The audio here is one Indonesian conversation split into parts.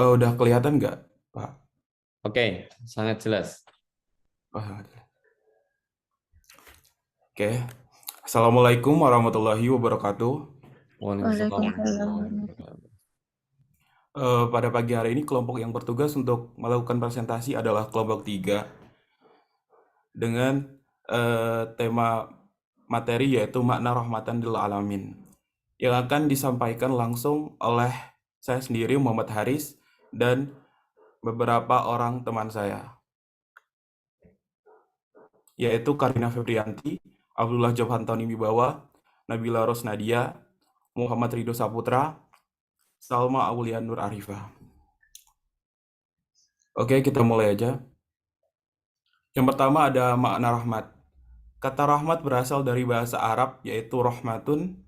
Udah kelihatan nggak, Pak? Oke, sangat jelas. Ah, oke. Assalamualaikum warahmatullahi wabarakatuh. Waalaikumsalam Waalaikumsalam warahmatullahi warahmatullahi wabarakatuh. Pada pagi hari ini kelompok yang bertugas untuk melakukan presentasi adalah kelompok 3 dengan tema materi yaitu makna rahmatan lil alamin yang akan disampaikan langsung oleh saya sendiri Muhammad Haris dan beberapa orang teman saya, yaitu Karina Febrianti, Abdullah Jofantoni Wibawa, Nabila Rosnadia, Muhammad Ridho Saputra, Salma Aulia Nur Arifah. Oke, kita mulai aja. Yang pertama ada makna rahmat. Kata rahmat berasal dari bahasa Arab yaitu rahmatun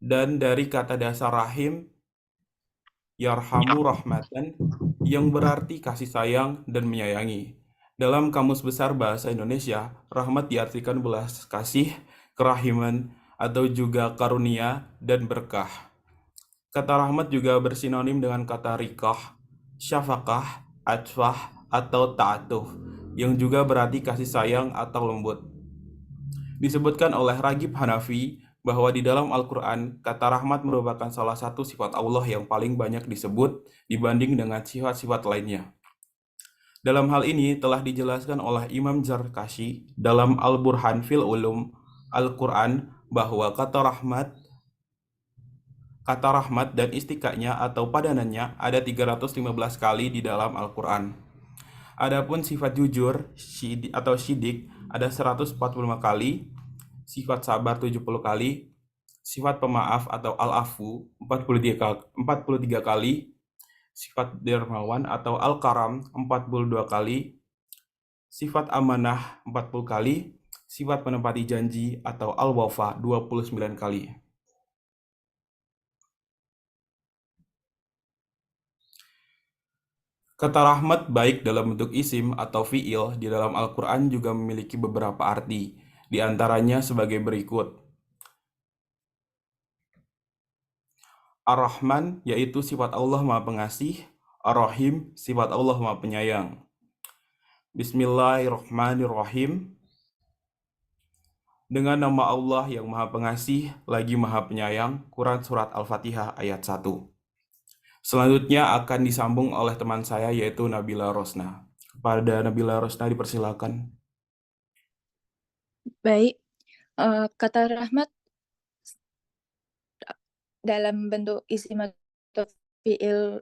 dan dari kata dasar rahim yarhamu rahmatan yang berarti kasih sayang dan menyayangi. Dalam Kamus Besar Bahasa Indonesia, rahmat diartikan belas kasih, kerahiman, atau juga karunia dan berkah. Kata rahmat juga bersinonim dengan kata rikah, syafaqah, atfah, atau ta'atuf, yang juga berarti kasih sayang atau lembut. Disebutkan oleh Ragib Hanafi bahwa di dalam Al-Quran, kata rahmat merupakan salah satu sifat Allah yang paling banyak disebut dibanding dengan sifat-sifat lainnya. Dalam hal ini telah dijelaskan oleh Imam Zarkashi dalam Al-Burhan fil Ulum Al-Quran bahwa kata rahmat dan istikanya atau padanannya ada 315 kali di dalam Al-Quran. Adapun sifat jujur atau syidik ada 145 kali, sifat sabar 70 kali, sifat pemaaf atau al-afu 43 kali, sifat dermawan atau al-karam 42 kali, sifat amanah 40 kali, sifat menepati janji atau al-wafa 29 kali. Kata rahmat baik dalam bentuk isim atau fiil di dalam Al-Quran juga memiliki beberapa arti, di antaranya sebagai berikut. Ar-Rahman yaitu sifat Allah Maha Pengasih, Ar-Rahim sifat Allah Maha Penyayang. Bismillahirrahmanirrahim. Dengan nama Allah yang Maha Pengasih lagi Maha Penyayang. Quran Surat Al-Fatihah ayat 1. Selanjutnya akan disambung oleh teman saya yaitu Nabila Rosna. Kepada Nabila Rosna dipersilakan. Baik, kata rahmat dalam bentuk isim atau fiil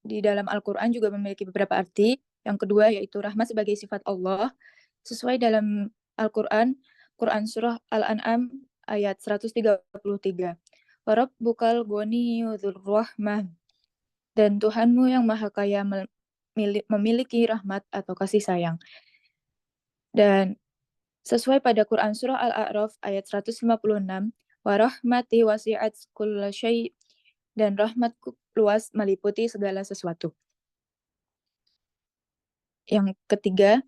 di dalam Al-Quran juga memiliki beberapa arti. Yang kedua yaitu rahmat sebagai sifat Allah sesuai dalam Al-Quran, Quran Surah Al-An'am ayat 133. Warabbukal ghaniyyu dzur rahmah, dan Tuhanmu yang maha kaya memiliki rahmat atau kasih sayang. Dan sesuai pada Quran Surah Al-A'raf ayat 156, warahmati wasi'at kulla syai', dan rahmatku luas meliputi segala sesuatu. Yang ketiga,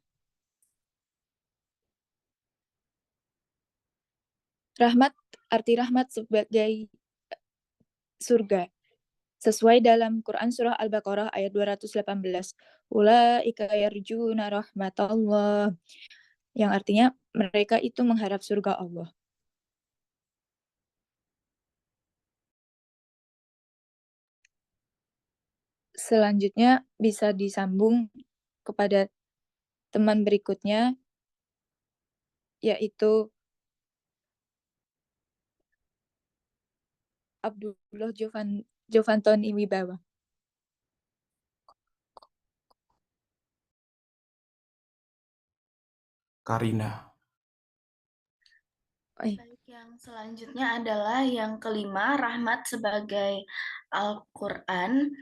arti rahmat sebagai surga. Sesuai dalam Quran Surah Al-Baqarah ayat 218. Ulaika yarjuna rahmatallah. Yang artinya mereka itu mengharap surga Allah. Selanjutnya bisa disambung kepada teman berikutnya, yaitu Abdullah Jovantoni Wibawa. Karina. Baik, yang selanjutnya adalah yang kelima, rahmat sebagai Al-Quran.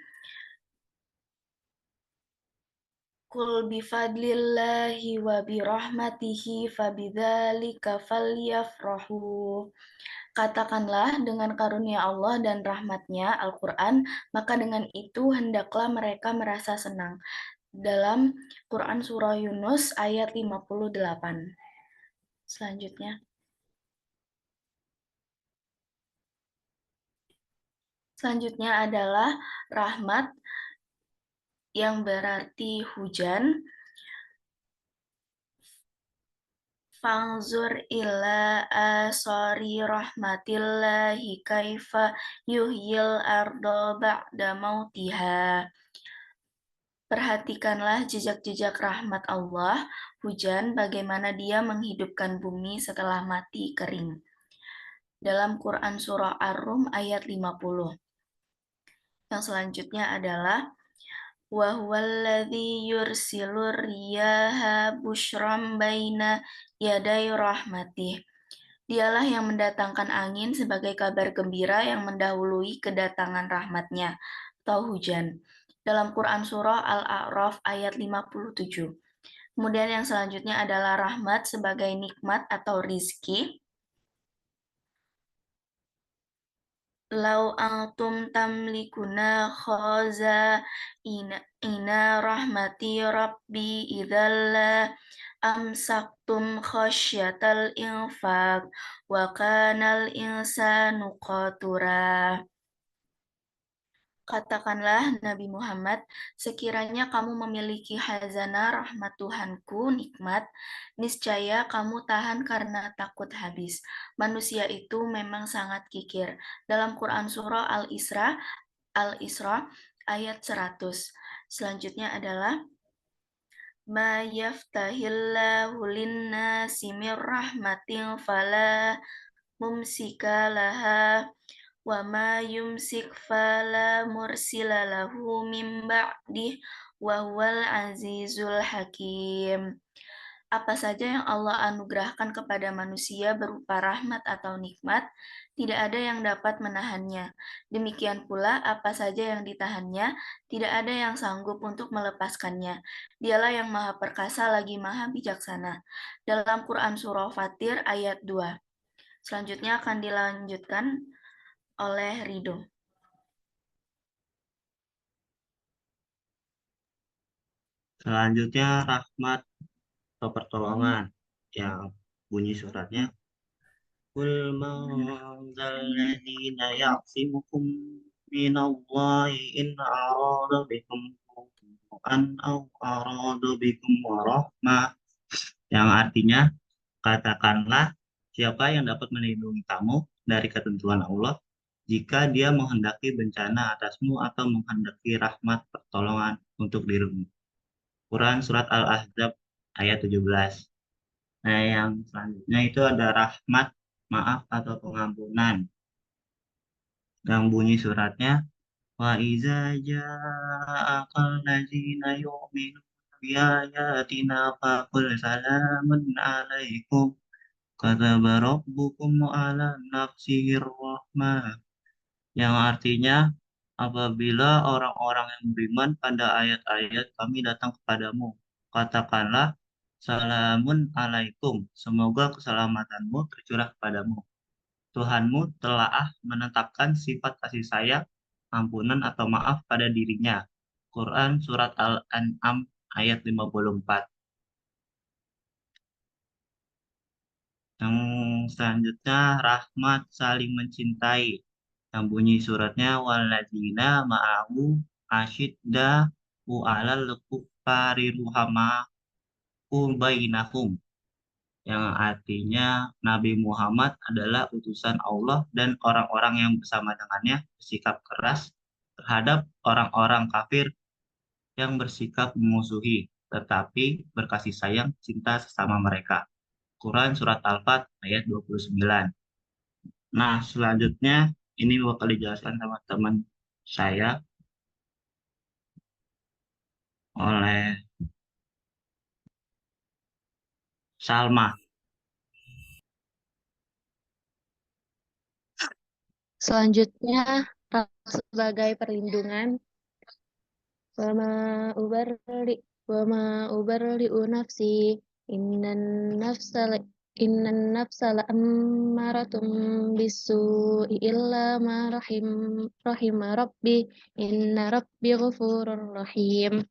Kul bifadlillahi wa birahmatihi fabidzalika falyafrahu. Katakanlah dengan karunia Allah dan rahmatnya Al-Quran, maka dengan itu hendaklah mereka merasa senang. Dalam Quran Surah Yunus ayat 58. Selanjutnya. Selanjutnya adalah rahmat yang berarti hujan. Fangzur ila asari rahmatillahi kaifa yuhyil ardo ba'da mautiha. Perhatikanlah jejak-jejak rahmat Allah, hujan, bagaimana dia menghidupkan bumi setelah mati kering. Dalam Quran Surah Ar-Rum ayat 50. Yang selanjutnya adalah وَهُوَالَّذِي يُرْسِلُ الرِّيَاحَ بُشْرًا بَيْنَ يَدَيْ رَحْمَتِهِ. Dialah yang mendatangkan angin sebagai kabar gembira yang mendahului kedatangan rahmatnya, atau hujan. Dalam Quran Surah Al-A'raf ayat 57. Kemudian yang selanjutnya adalah rahmat sebagai nikmat atau rizki. Lau antum tamlikuna ina rahmati rabbi idzalla amsaktum khasyatal infaq wa kanal insanu qatura. Katakanlah Nabi Muhammad, sekiranya kamu memiliki khazanah rahmat Tuhanku, nikmat, niscaya kamu tahan karena takut habis. Manusia itu memang sangat kikir. Dalam Quran Surah Al-Isra ayat 100. Selanjutnya adalah ma yaftahillahu linnasi mir rahmatin fala mumsika laha wa ma yumsik fala mursila lahu min ba'dih wa huwal azizul hakim. Apa saja yang Allah anugerahkan kepada manusia berupa rahmat atau nikmat, tidak ada yang dapat menahannya. Demikian pula apa saja yang ditahannya, tidak ada yang sanggup untuk melepaskannya. Dialah yang maha perkasa lagi maha bijaksana. Dalam Quran Surah Fatir ayat 2. Selanjutnya akan dilanjutkan oleh Ridho. Selanjutnya rahmat atau pertolongan yang bunyi suratnya Qul man dzalladzina ya'simukum minallahi in arada bikum an aw arada bikum rahmah, yang artinya katakanlah, siapa yang dapat melindungi kamu dari ketentuan Allah jika dia menghendaki bencana atasmu atau menghendaki rahmat pertolongan untuk dirimu. Quran Surat Al-Ahzab ayat 17. Nah, yang selanjutnya itu ada rahmat, maaf atau pengampunan. Yang bunyi suratnya, wa iza ja'akal ladzina yu'minuna biayatina faqul salamun alaikum kataba rabbukum ala nafsihir rahmah. Yang artinya, apabila orang-orang yang beriman pada ayat-ayat kami datang kepadamu, katakanlah, salamun alaikum, semoga keselamatanmu tercurah kepadamu. Tuhanmu telah menetapkan sifat kasih sayang, ampunan atau maaf pada dirinya. Quran Surat Al-An'am ayat 54. Yang selanjutnya, rahmat saling mencintai. Yang bunyi suratnya, walladzina ma'ahu asyidda alal kuffari ruhama'u bainahum. Yang artinya Nabi Muhammad adalah utusan Allah dan orang-orang yang bersama dengannya bersikap keras terhadap orang-orang kafir yang bersikap memusuhi, tetapi berkasih sayang cinta sesama mereka. Quran Surat Al-Fat ayat 29. Nah, selanjutnya ini bakal dijelaskan sama teman saya oleh Salma. Selanjutnya, sebagai perlindungan, wama ubarli'u nafsi, innan nafsa la'ammaratun bisu'i illa ma rahima rabbi, inna rabbi ghafurur rahim.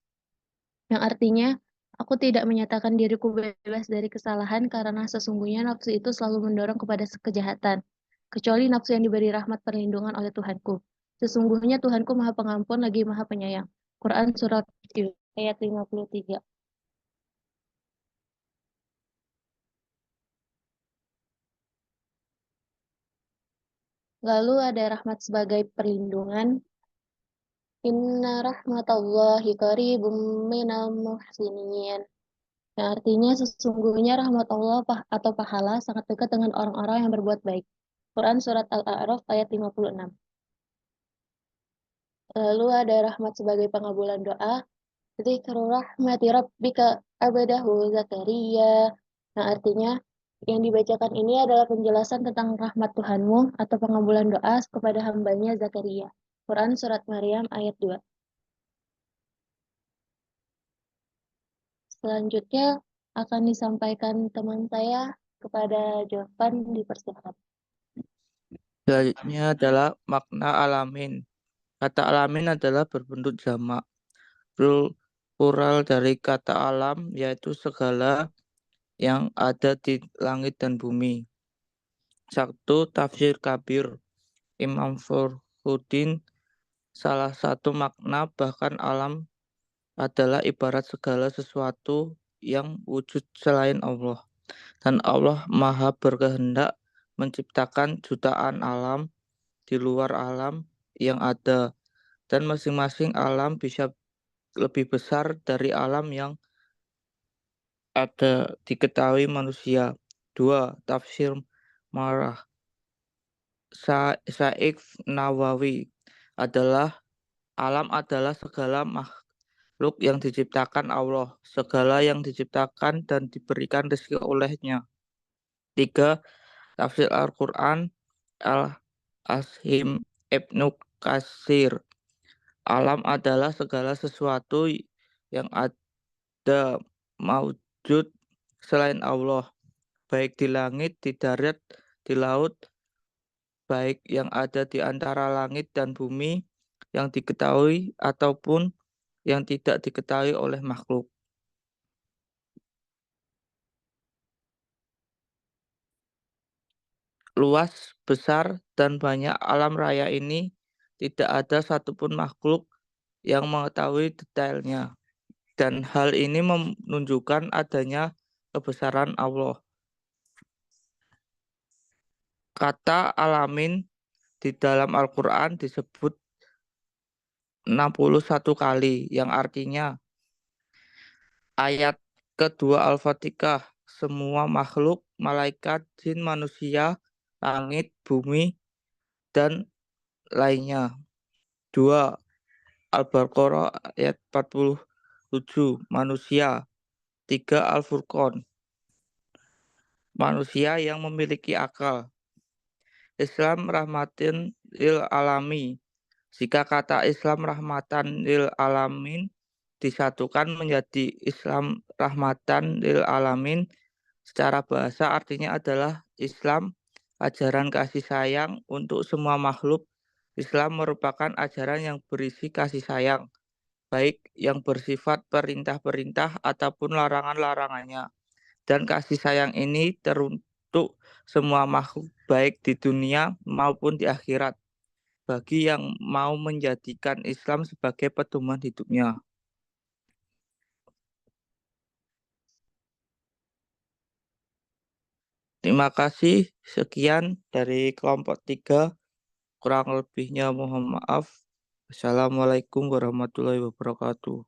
Yang artinya, aku tidak menyatakan diriku bebas dari kesalahan karena sesungguhnya nafsu itu selalu mendorong kepada kejahatan, kecuali nafsu yang diberi rahmat perlindungan oleh Tuhanku. Sesungguhnya Tuhanku Maha Pengampun lagi Maha Penyayang. Quran Surat ayat 53. Lalu ada rahmat sebagai perlindungan. Inna rahmatallahi qaribum minal muhsinin. Yang artinya sesungguhnya rahmat Allah atau pahala sangat dekat dengan orang-orang yang berbuat baik. Quran Surat Al-A'raf ayat 56. Lalu ada rahmat sebagai pengabulan doa. Dzikru rahmati rabbika abadahu Zakaria. Nah, artinya yang dibacakan ini adalah penjelasan tentang rahmat Tuhanmu atau pengabulan doa kepada hambanya Zakaria. Quran Surat Maryam ayat 2. Selanjutnya akan disampaikan teman saya kepada jawaban dipersilakan. Selanjutnya adalah makna alamin. Kata alamin adalah berbentuk jamak. Plural dari kata alam yaitu segala yang ada di langit dan bumi. Satu, tafsir kabir. Imam Fakhruddin, salah satu makna bahkan alam adalah ibarat segala sesuatu yang wujud selain Allah. Dan Allah Maha berkehendak menciptakan jutaan alam di luar alam yang ada. Dan masing-masing alam bisa lebih besar dari alam yang ada diketahui manusia. Dua, tafsir marah. Syaikh Nawawi adalah alam adalah segala makhluk yang diciptakan Allah, segala yang diciptakan dan diberikan rezeki olehnya. Tiga, tafsir Al-Quran Al-Ashim Ibnu Katsir. Alam adalah segala sesuatu yang ada maujud selain Allah, baik di langit, di darat, di laut, baik yang ada di antara langit dan bumi, yang diketahui ataupun yang tidak diketahui oleh makhluk. Luas, besar, dan banyak alam raya ini tidak ada satupun makhluk yang mengetahui detailnya. Dan hal ini menunjukkan adanya kebesaran Allah. Kata alamin di dalam Al-Quran disebut 61 kali, yang artinya ayat kedua Al-Fatihah, semua makhluk, malaikat, jin, manusia, langit, bumi, dan lainnya. 2. Al-Baqarah ayat 47, manusia. 3. Al-Furqan, manusia yang memiliki akal. Islam rahmatin lil alami. Jika kata Islam rahmatan lil alamin disatukan menjadi Islam rahmatan lil alamin, secara bahasa artinya adalah Islam, ajaran kasih sayang untuk semua makhluk. Islam merupakan ajaran yang berisi kasih sayang, baik yang bersifat perintah-perintah ataupun larangan-larangannya. Dan kasih sayang ini teruntuk semua makhluk baik di dunia maupun di akhirat, bagi yang mau menjadikan Islam sebagai pedoman hidupnya. Terima kasih. Sekian dari kelompok 3. Kurang lebihnya mohon maaf. Assalamualaikum warahmatullahi wabarakatuh.